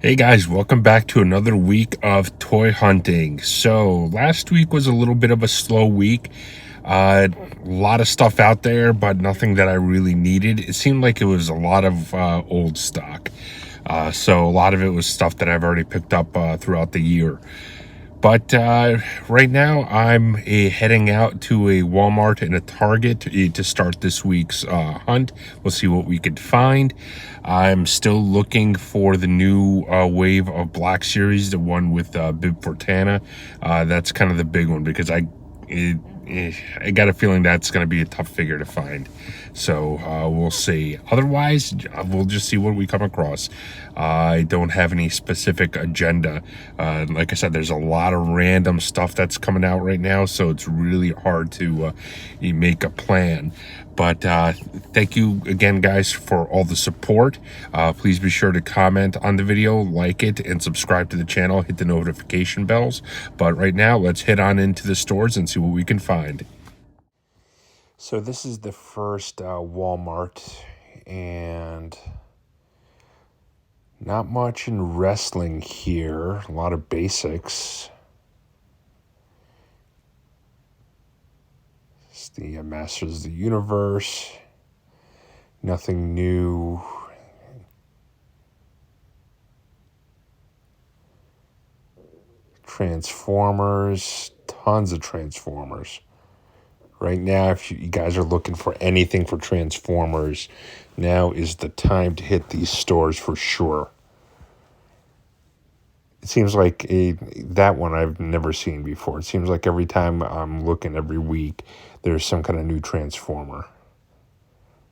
Hey guys, welcome back to another week of toy hunting. So, last week was a little bit of a slow week. A lot of stuff out there, but nothing that I really needed. It seemed like it was a lot of old stock. So, a lot of it was stuff that I've already picked up throughout the year. But right now, I'm heading out to a Walmart and a Target to start this week's hunt. We'll see what we could find. I'm still looking for the new wave of Black Series, the one with Bib Fortana. That's kind of the big one because I got a feeling that's going to be a tough figure to find. So we'll see. Otherwise, we'll just see what we come across. I don't have any specific agenda. Like I said, there's a lot of random stuff that's coming out right now, so it's really hard to make a plan. But thank you again, guys, for all the support. Please be sure to comment on the video, like it, and subscribe to the channel. Hit the notification bells. But right now, let's head on into the stores and see what we can find. So this is the first Walmart, and not much in wrestling here. A lot of basics. It's the Masters of the Universe. Nothing new. Transformers. Tons of Transformers. Right now, if you guys are looking for anything for Transformers, now is the time to hit these stores for sure. It seems like that one I've never seen before. It seems like every time I'm looking every week, there's some kind of new Transformer.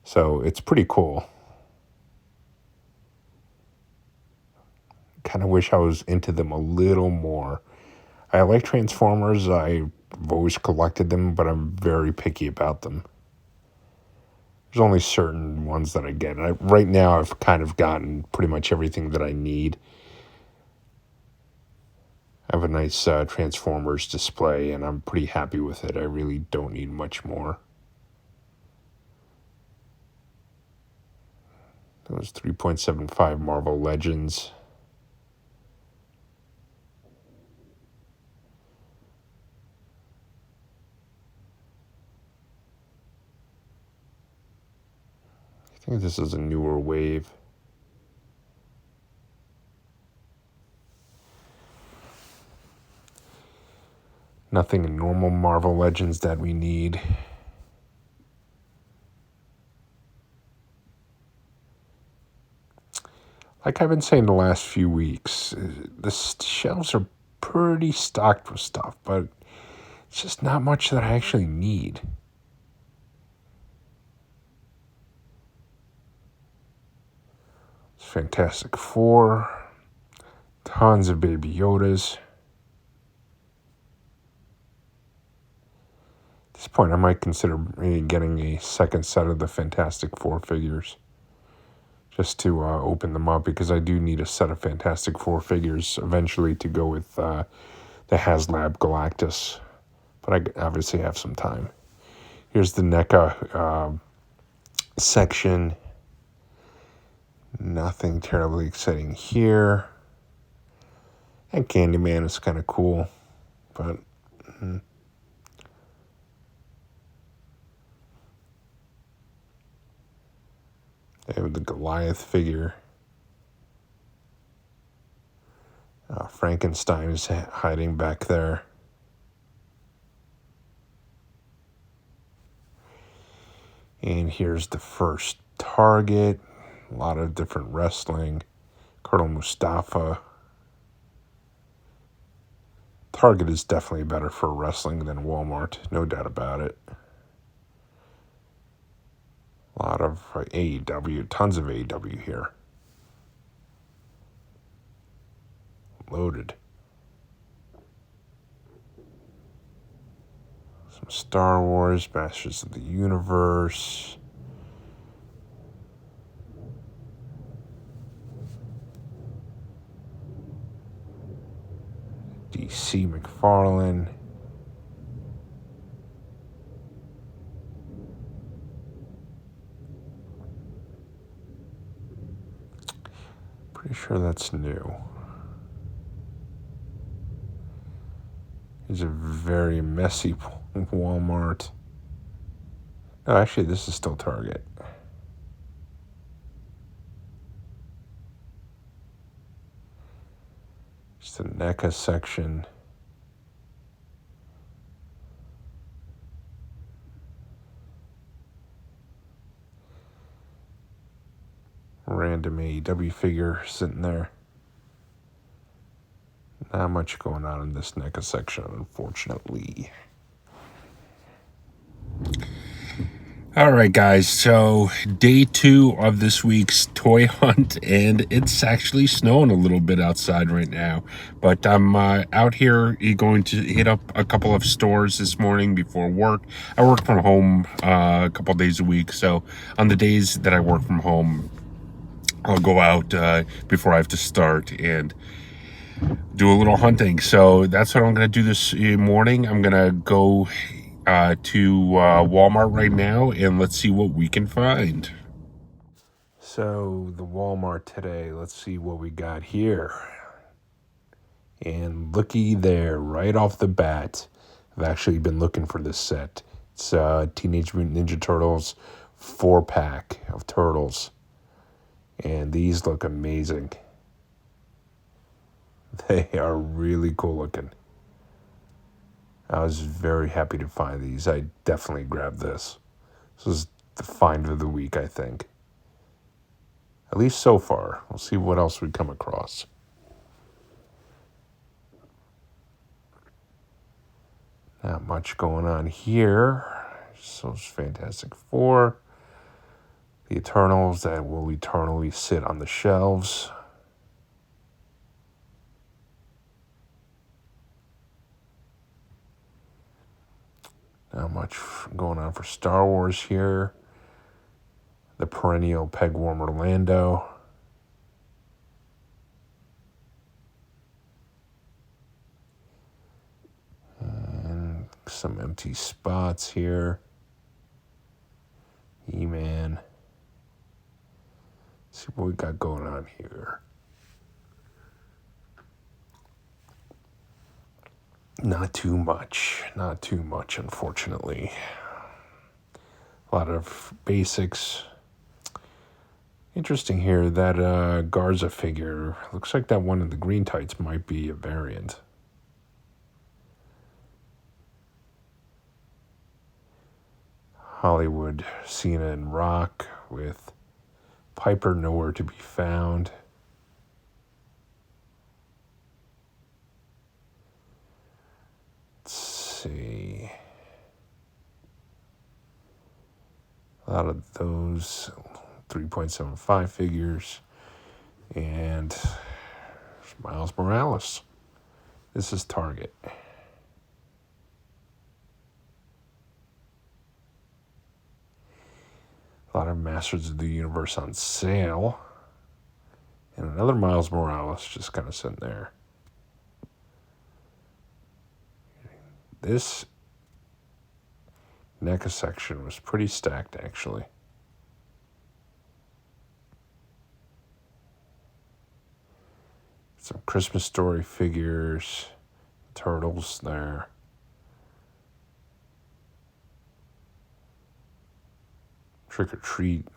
So it's pretty cool. Kind of wish I was into them a little more. I like Transformers. I've always collected them, but I'm very picky about them. There's only certain ones that I get. Right now, I've kind of gotten pretty much everything that I need. I have a nice Transformers display, and I'm pretty happy with it. I really don't need much more. Those 3.75 Marvel Legends. I think this is a newer wave. Nothing in normal Marvel Legends that we need. Like I've been saying the last few weeks, the shelves are pretty stocked with stuff, but it's just not much that I actually need. It's Fantastic Four. Tons of Baby Yodas. At this point, I might consider getting a second set of the Fantastic Four figures. Just to open them up, because I do need a set of Fantastic Four figures eventually to go with the HasLab Galactus. But I obviously have some time. Here's the NECA section. Nothing terribly exciting here. And Candyman is kind of cool, but they have the Goliath figure. Frankenstein is hiding back there. And here's the first Target. A lot of different wrestling. Colonel Mustafa. Target is definitely better for wrestling than Walmart, no doubt about it. A lot of AEW, tons of AEW here. Loaded. Some Star Wars, Masters of the Universe. DC McFarlane. Pretty sure that's new. It's a very messy Walmart. No, actually, this is still Target. It's the NECA section. Random AEW figure sitting there. Not much going on in this NECA section, unfortunately. All right, guys. So day 2 of this week's toy hunt, and it's actually snowing a little bit outside right now. But I'm out here going to hit up a couple of stores this morning before work. I work from home a couple days a week, so on the days that I work from home, I'll go out before I have to start and do a little hunting. So that's what I'm going to do this morning. I'm going to go to Walmart right now, and let's see what we can find. So the Walmart today, let's see what we got here. And looky there, right off the bat, I've actually been looking for this set. It's Teenage Mutant Ninja Turtles 4-pack of turtles. And these look amazing. They are really cool looking. I was very happy to find these. I definitely grabbed this. This was the find of the week, I think. At least so far. We'll see what else we come across. Not much going on here. So it's Fantastic Four. The Eternals that will eternally sit on the shelves. Not much going on for Star Wars here. The perennial pegworm Orlando. And some empty spots here. He-Man. See what we got going on here. Not too much, unfortunately. A lot of basics. Interesting here, that Garza figure. Looks like that one in the green tights might be a variant. Hollywood, Cena and Rock with Piper nowhere to be found. Let's see. A lot of those 3.75 figures. And Miles Morales. This is Target. A lot of Masters of the Universe on sale. And another Miles Morales just kind of sitting there. This NECA section was pretty stacked, actually. Some Christmas Story figures, turtles there. Trick or Treat.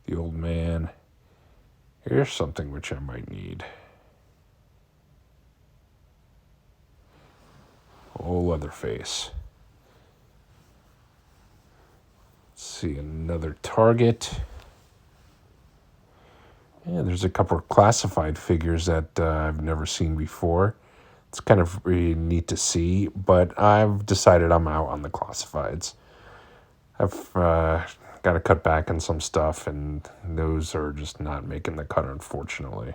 The Old Man. Here's something which I might need. Oh, Leatherface. Let's see, another Target. Yeah, there's a couple of classified figures that I've never seen before. It's kind of really neat to see, but I've decided I'm out on the classifieds. I've got to cut back on some stuff, and those are just not making the cut, unfortunately.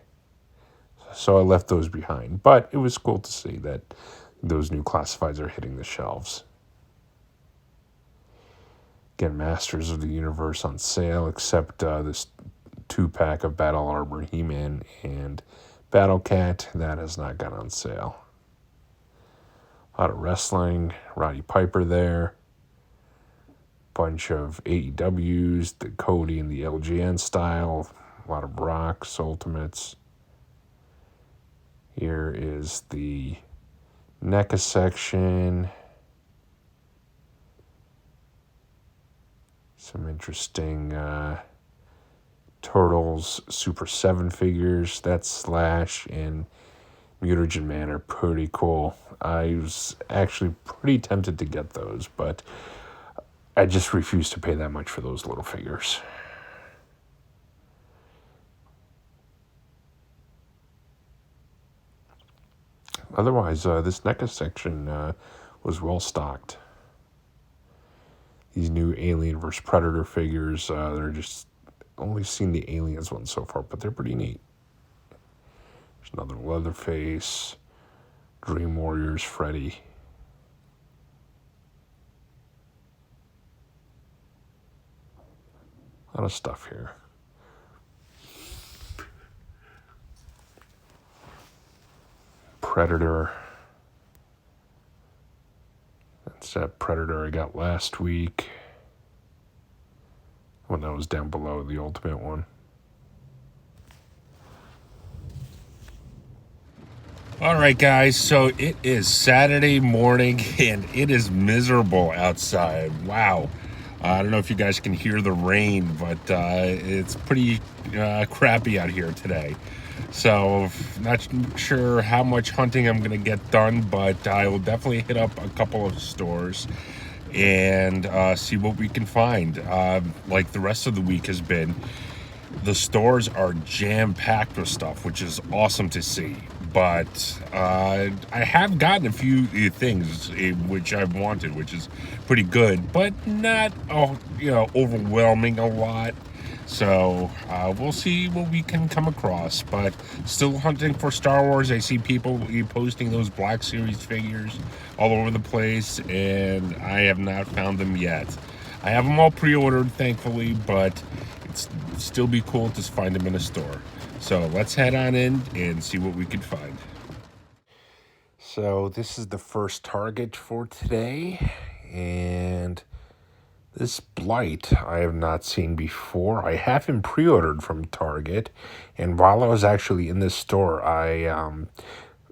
So I left those behind, but it was cool to see that those new classifieds are hitting the shelves. Again, Masters of the Universe on sale, except this 2-pack of Battle Armor He-Man and Battle Cat. That has not gone on sale. A lot of wrestling. Roddy Piper there. bunch of AEWs, the Cody and the LGN style, a lot of Rocks, Ultimates. Here is the NECA section. Some interesting Turtles Super 7 figures. That's Slash and Mutagen Man are pretty cool. I was actually pretty tempted to get those, but I just refused to pay that much for those little figures. Otherwise, this NECA section was well stocked. These new Alien vs. Predator figures, they're just only seen the Aliens one so far, but they're pretty neat. There's another Leatherface, Dream Warriors, Freddy. A lot of stuff here. Predator. That's that Predator I got last week. One that was down below the Ultimate one. All right, guys, so it is Saturday morning and it is miserable outside. Wow. I don't know if you guys can hear the rain, but it's pretty crappy out here today. So not sure how much hunting I'm going to get done, but I will definitely hit up a couple of stores and see what we can find. Like the rest of the week has been, the stores are jam-packed with stuff, which is awesome to see. But I have gotten a few things which I've wanted, which is pretty good, but not overwhelming a lot. So we'll see what we can come across. But still hunting for Star Wars. I see people posting those Black Series figures all over the place, and I have not found them yet. I have them all pre-ordered, thankfully, but it'd still be cool to find them in a store. So let's head on in and see what we can find. So this is the first Target for today, and this Blight I have not seen before. I have him pre-ordered from Target, and while I was actually in this store, I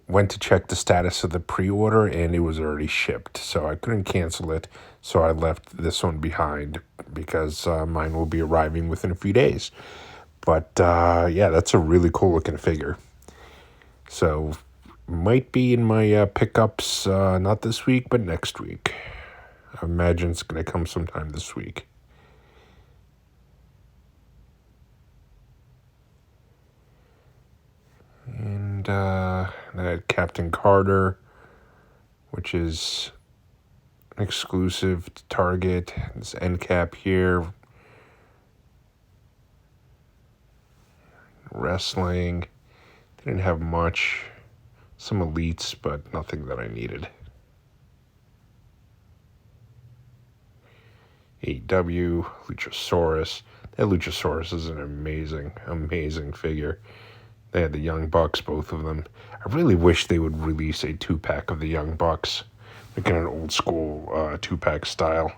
went to check the status of the pre-order, and it was already shipped, so I couldn't cancel it, so I left this one behind because mine will be arriving within a few days. But yeah, that's a really cool looking figure. So might be in my pickups, not this week, but next week. I imagine it's going to come sometime this week. And I had Captain Carter, which is exclusive to Target. This end cap here. Wrestling. Didn't have much. Some elites, but nothing that I needed. AEW, Luchasaurus. That Luchasaurus is an amazing, amazing figure. They had the Young Bucks, both of them. I really wish they would release a 2-pack of the Young Bucks, like in an old school 2-pack style,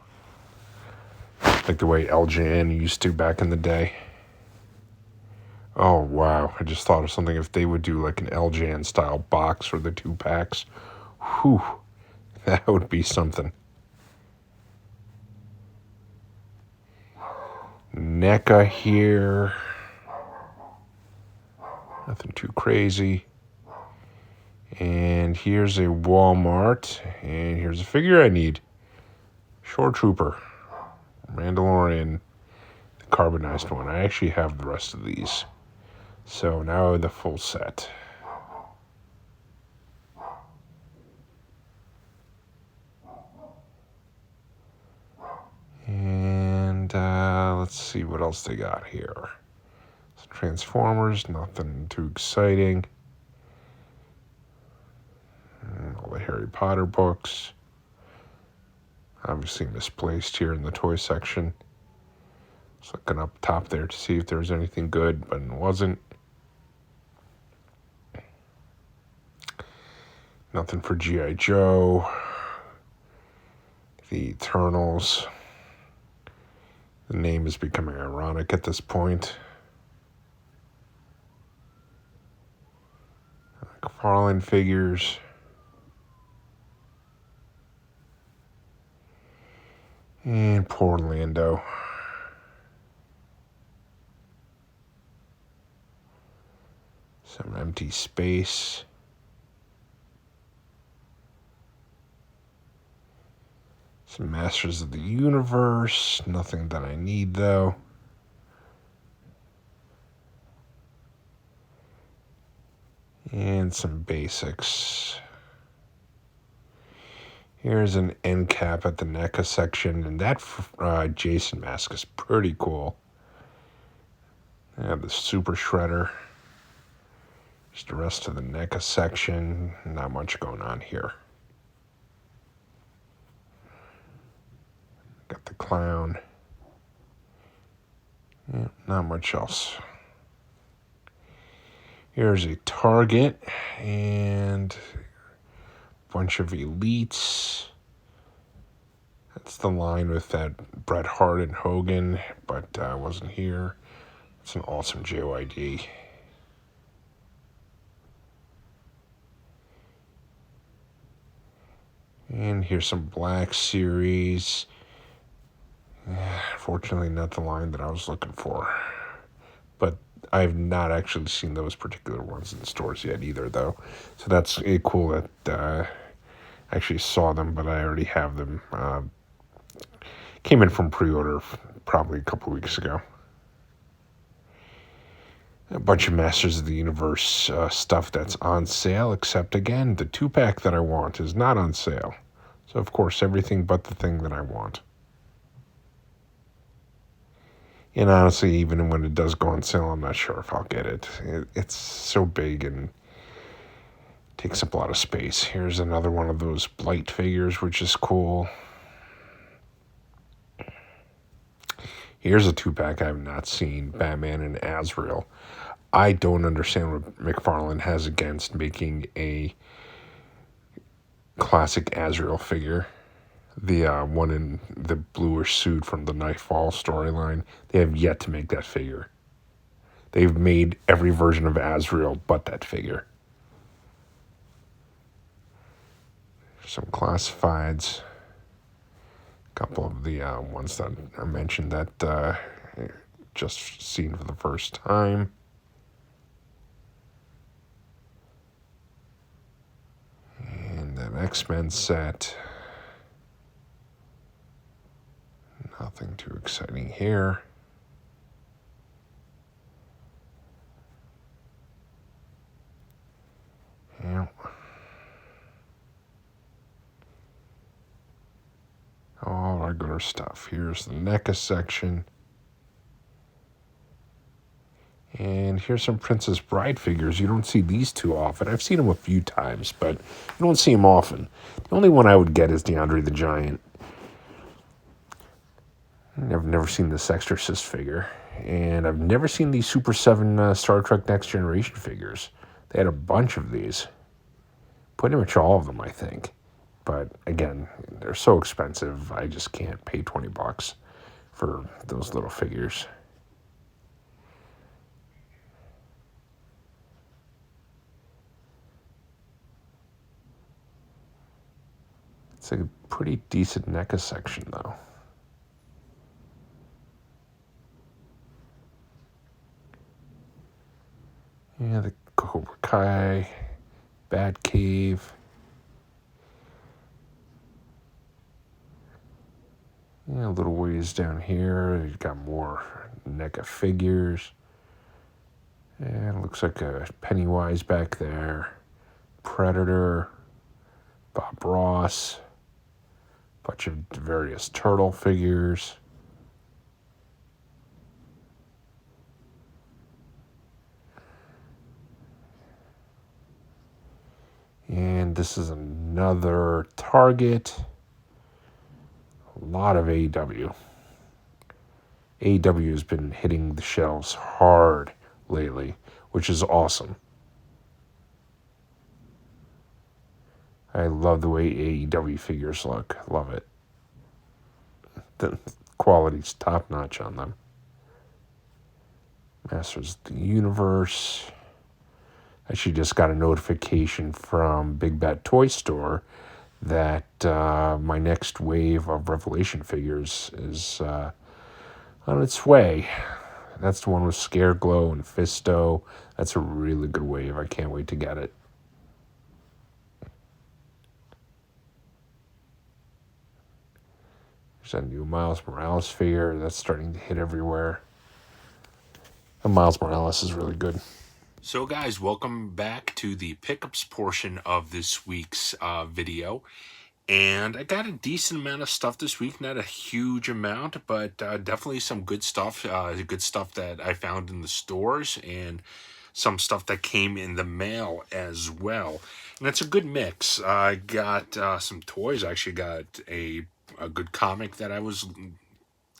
like the way LJN used to back in the day. Oh, wow. I just thought of something. If they would do like an LJN style box for the 2-packs, whew, that would be something. NECA here. Nothing too crazy. And here's a Walmart. And here's a figure I need. Shore Trooper. Mandalorian. The carbonized one. I actually have the rest of these. So now the full set. And let's see what else they got here. Transformers, nothing too exciting. All the Harry Potter books. Obviously misplaced here in the toy section. Just looking up top there to see if there was anything good, but it wasn't. Nothing for G.I. Joe. The Eternals. The name is becoming ironic at this point. McFarlane figures. And poor Orlando. Some empty space. Some Masters of the Universe. Nothing that I need, though. And some basics. Here's an end cap at the NECA section, and that Jason mask is pretty cool. I have the Super Shredder. Just the rest of the NECA section. Not much going on here. Got the clown. Yeah, not much else. Here's a Target and a bunch of Elites. That's the line with that Bret Hart and Hogan, but wasn't here. It's an awesome JYD. And here's some Black Series. Fortunately, not the line that I was looking for. But I've not actually seen those particular ones in stores yet either, though. So that's cool that I actually saw them, but I already have them. Came in from pre-order probably a couple weeks ago. A bunch of Masters of the Universe stuff that's on sale, except, again, the 2-pack that I want is not on sale. So, of course, everything but the thing that I want. And honestly, even when it does go on sale, I'm not sure if I'll get it. It's so big and takes up a lot of space. Here's another one of those Blight figures, which is cool. Here's a 2-pack I have not seen, Batman and Azrael. I don't understand what McFarlane has against making a classic Azrael figure. The one in the bluish suit from the Nightfall storyline. They have yet to make that figure. They've made every version of Azrael but that figure. Some classifieds. A couple of the ones that I mentioned that just seen for the first time. And an X-Men set. Nothing too exciting here. Yeah. All regular stuff. Here's the NECA section. And here's some Princess Bride figures. You don't see these too often. I've seen them a few times, but you don't see them often. The only one I would get is the Andre the Giant. I've never seen this Exorcist figure. And I've never seen these Super 7 Star Trek Next Generation figures. They had a bunch of these. Pretty much all of them, I think. But again, they're so expensive, I just can't pay $20 for those little figures. It's a pretty decent NECA section, though. Yeah, the Cobra Kai, Batcave. Yeah, a little ways down here, you've got more NECA figures. And it looks like a Pennywise back there. Predator, Bob Ross, bunch of various turtle figures. And this is another Target. A lot of AEW. AEW has been hitting the shelves hard lately, which is awesome. I love the way AEW figures look. Love it. quality's top notch on them. Masters of the Universe. Actually, just got a notification from Big Bad Toy Store that my next wave of Revelation figures is on its way. That's the one with Scareglow and Fisto. That's a really good wave. I can't wait to get it. There's a new Miles Morales figure that's starting to hit everywhere. And Miles Morales is really good. So guys, welcome back to the pickups portion of this week's video. And I got a decent amount of stuff this week, not a huge amount, but definitely some good stuff that I found in the stores and some stuff that came in the mail as well. And it's a good mix. I got some toys. I actually got a good comic that I was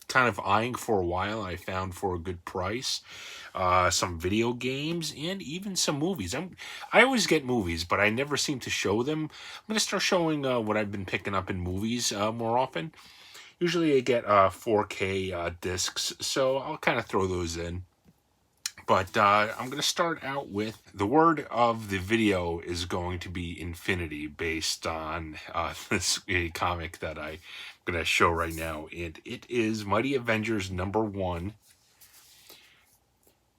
kind of eyeing for a while. I found for a good price. Some video games, and even some movies. I always get movies, but I never seem to show them. I'm going to start showing what I've been picking up in movies more often. Usually I get 4K discs, so I'll kind of throw those in. But I'm going to start out with the word of the video is going to be Infinity, based on this comic that I'm going to show right now. And it is Mighty Avengers #1.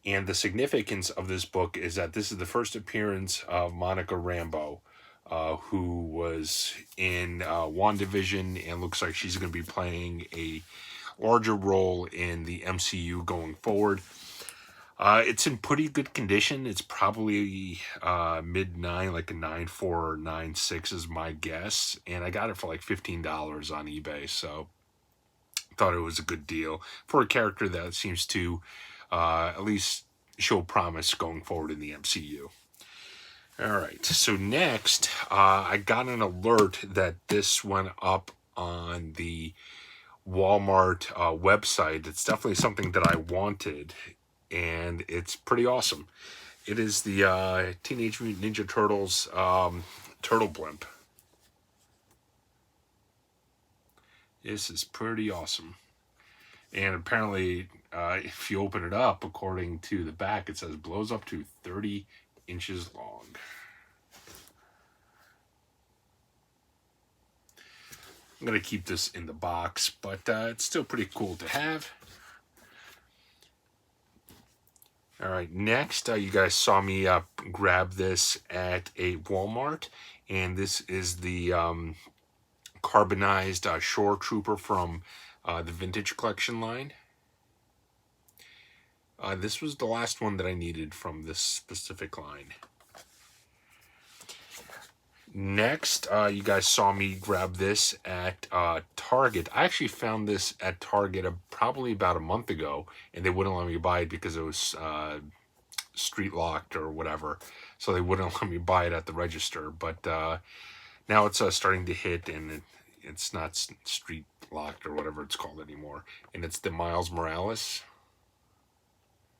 And the significance of this book is that this is the first appearance of Monica Rambeau, who was in WandaVision, and looks like she's going to be playing a larger role in the MCU going forward. It's in pretty good condition. It's probably mid-9, like a 9.4 or 9.6 is my guess. And I got it for like $15 on eBay, so thought it was a good deal for a character that seems to at least show promise going forward in the MCU. All right, so next, I got an alert that this went up on the Walmart website. It's definitely something that I wanted, and it's pretty awesome. It is the Teenage Mutant Ninja Turtles Turtle Blimp. This is pretty awesome. And apparently, if you open it up, according to the back, it says blows up to 30 inches long. I'm going to keep this in the box, but it's still pretty cool to have. All right, next, you guys saw me grab this at a Walmart, and this is the carbonized Shore Trooper from the Vintage Collection line. This was the last one that I needed from this specific line. Next, you guys saw me grab this at Target. I actually found this at Target probably about a month ago, and they wouldn't let me buy it because it was street locked or whatever. So they wouldn't let me buy it at the register. But now it's starting to hit, and it's not street locked or whatever it's called anymore. And it's the Miles Morales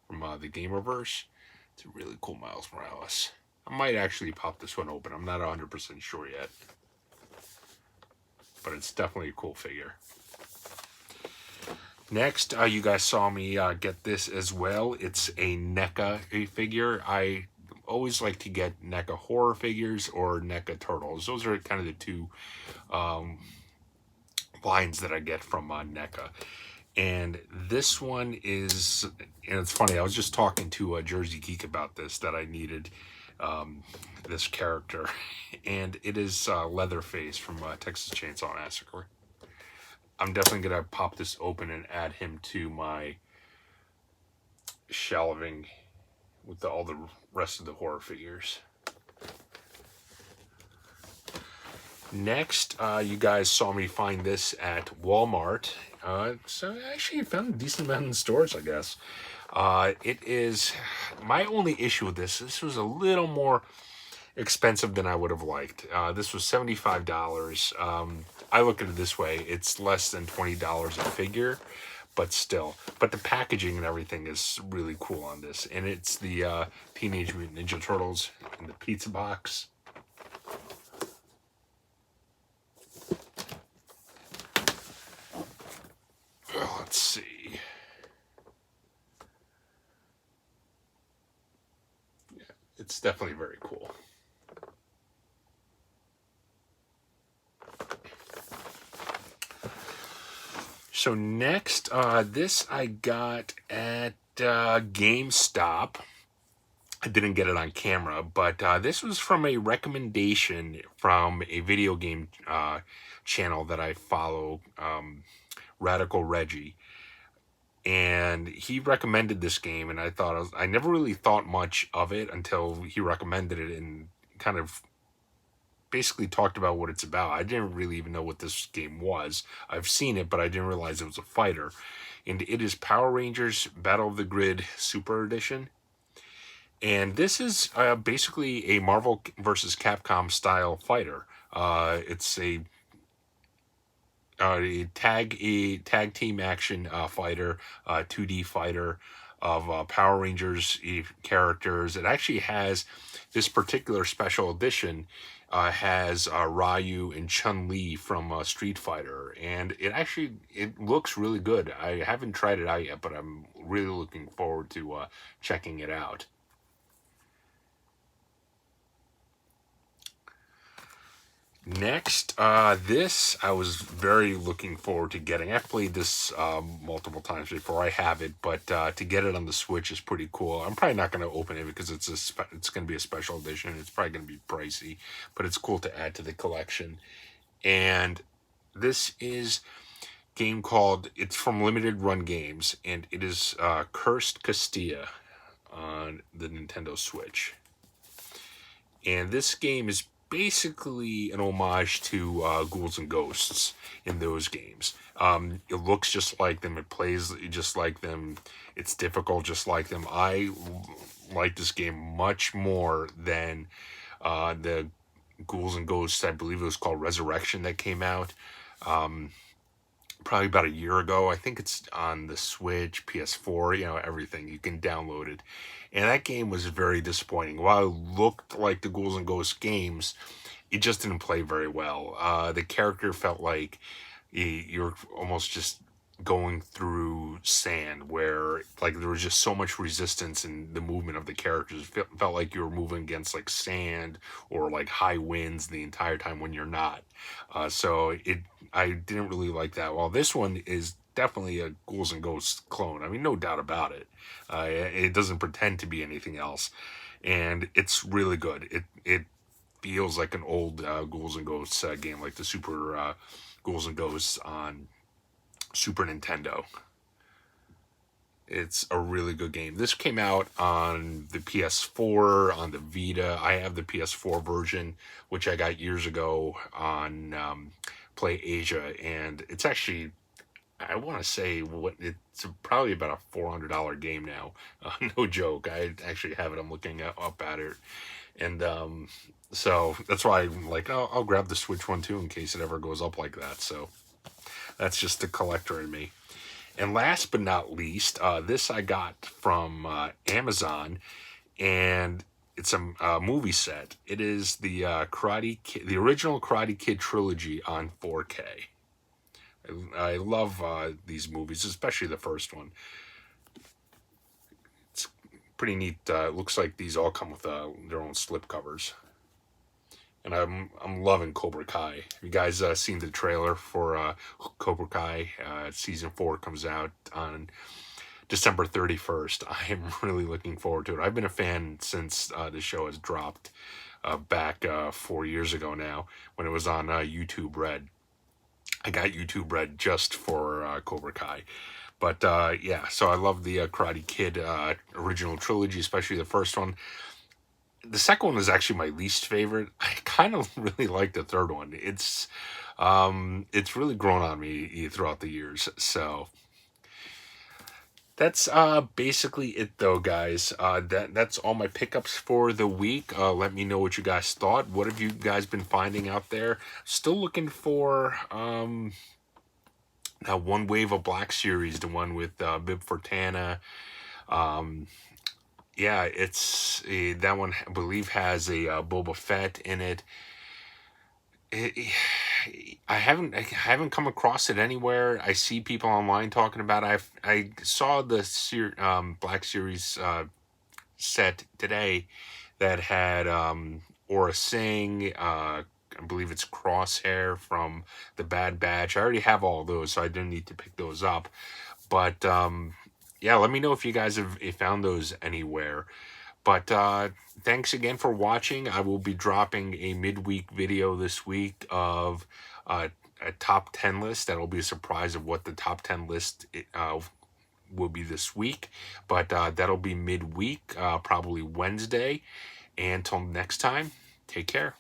from the Gamerverse. It's a really cool Miles Morales. I might actually pop this one open. I'm not 100% sure yet. But it's definitely a cool figure. Next, you guys saw me get this as well. It's a NECA figure. I always like to get NECA horror figures or NECA turtles. Those are kind of the two lines that I get from NECA. And this one is, and it's funny, I was just talking to Jersey Geek about this, that I needed this character. And it is Leatherface from Texas Chainsaw Massacre. I'm definitely going to pop this open and add him to my shelving with all the rest of the horror figures. Next, you guys saw me find this at Walmart. So I actually found a decent amount in stores, I guess. It is, my only issue with this was a little more expensive than I would have liked. This was $75. I look at it this way. It's less than $20 a figure, but still. But the packaging and everything is really cool on this. And it's the Teenage Mutant Ninja Turtles in the pizza box. it's definitely very cool. So next, this I got at GameStop. I didn't get it on camera, but this was from a recommendation from a video game channel that I follow, Radical Reggie, and he recommended this game, and I never really thought much of it until he recommended it and kind of basically talked about what it's about. I didn't really even know what this game was. I've seen it, but I didn't realize it was a fighter, and it is Power Rangers Battle of the Grid Super Edition. And this is basically a Marvel versus Capcom style fighter. It's a tag team action fighter, 2D fighter of Power Rangers characters. It actually has this particular special edition has Ryu and Chun-Li from Street Fighter, and it looks really good. I haven't tried it out yet, but I'm really looking forward to checking it out. Next, this I was very looking forward to getting. I've played this multiple times before. I have it, but to get it on the Switch is pretty cool. I'm probably not going to open it because it's going to be a special edition. It's probably going to be pricey, but it's cool to add to the collection. And this is a game called. It's from Limited Run Games, and it is Cursed Castilla on the Nintendo Switch. And this game is basically an homage to Ghouls and Ghosts in those games. It looks just like them. It plays just like them. It's difficult just like them. I like this game much more than the Ghouls and Ghosts. I believe it was called Resurrection that came out. Probably about a year ago. I think it's on the Switch, PS4, everything. You can download it. And that game was very disappointing. While it looked like the Ghouls and Ghosts games, it just didn't play very well. The character felt like you're almost just going through sand, where like there was just so much resistance in the movement of the characters. It felt like you were moving against like sand or like high winds the entire time when you're not. I didn't really like that. While this one is definitely a Ghouls and Ghosts clone. I mean, no doubt about it. It doesn't pretend to be anything else, and it's really good. It feels like an old Ghouls and Ghosts game, like the Super Ghouls and Ghosts on Super Nintendo. It's a really good game. This came out on the PS4, on the Vita. I have the PS4 version, which I got years ago on Play Asia, and it's actually, I want to say, it's probably about a $400 game now. No joke. I actually have it. I'm looking up at it, and so that's why I'm like, oh, I'll grab the Switch one too in case it ever goes up like that. So that's just the collector in me. And last but not least, this I got from Amazon, and it's a movie set. It is the the original Karate Kid trilogy on 4K. I love these movies, especially the first one. It's pretty neat. It looks like these all come with their own slip covers. And I'm loving Cobra Kai. Have you guys seen the trailer for Cobra Kai? Season 4 comes out on December 31st. I am really looking forward to it. I've been a fan since the show has dropped back 4 years ago now, when it was on YouTube Red. I got YouTube Red just for Cobra Kai. But yeah, so I love the Karate Kid original trilogy, especially the first one. The second one is actually my least favorite. I kind of really like the third one. It's really grown on me throughout the years. So that's basically it, though, guys. That's all my pickups for the week. Let me know what you guys thought. What have you guys been finding out there? Still looking for that One Wave of Black series, the one with Bib Fortana. Yeah, it's that one, I believe, has a Boba Fett in it. I haven't come across it anywhere. I see people online talking about it. I saw the Black Series set today that had Aura Singh. I believe it's Crosshair from the Bad Batch. I already have all those, so I don't need to pick those up. But yeah, let me know if you guys have if found those anywhere. But thanks again for watching. I will be dropping a midweek video this week of a top 10 list. That'll be a surprise of what the top 10 list will be this week. But that'll be midweek, probably Wednesday. And until next time, take care.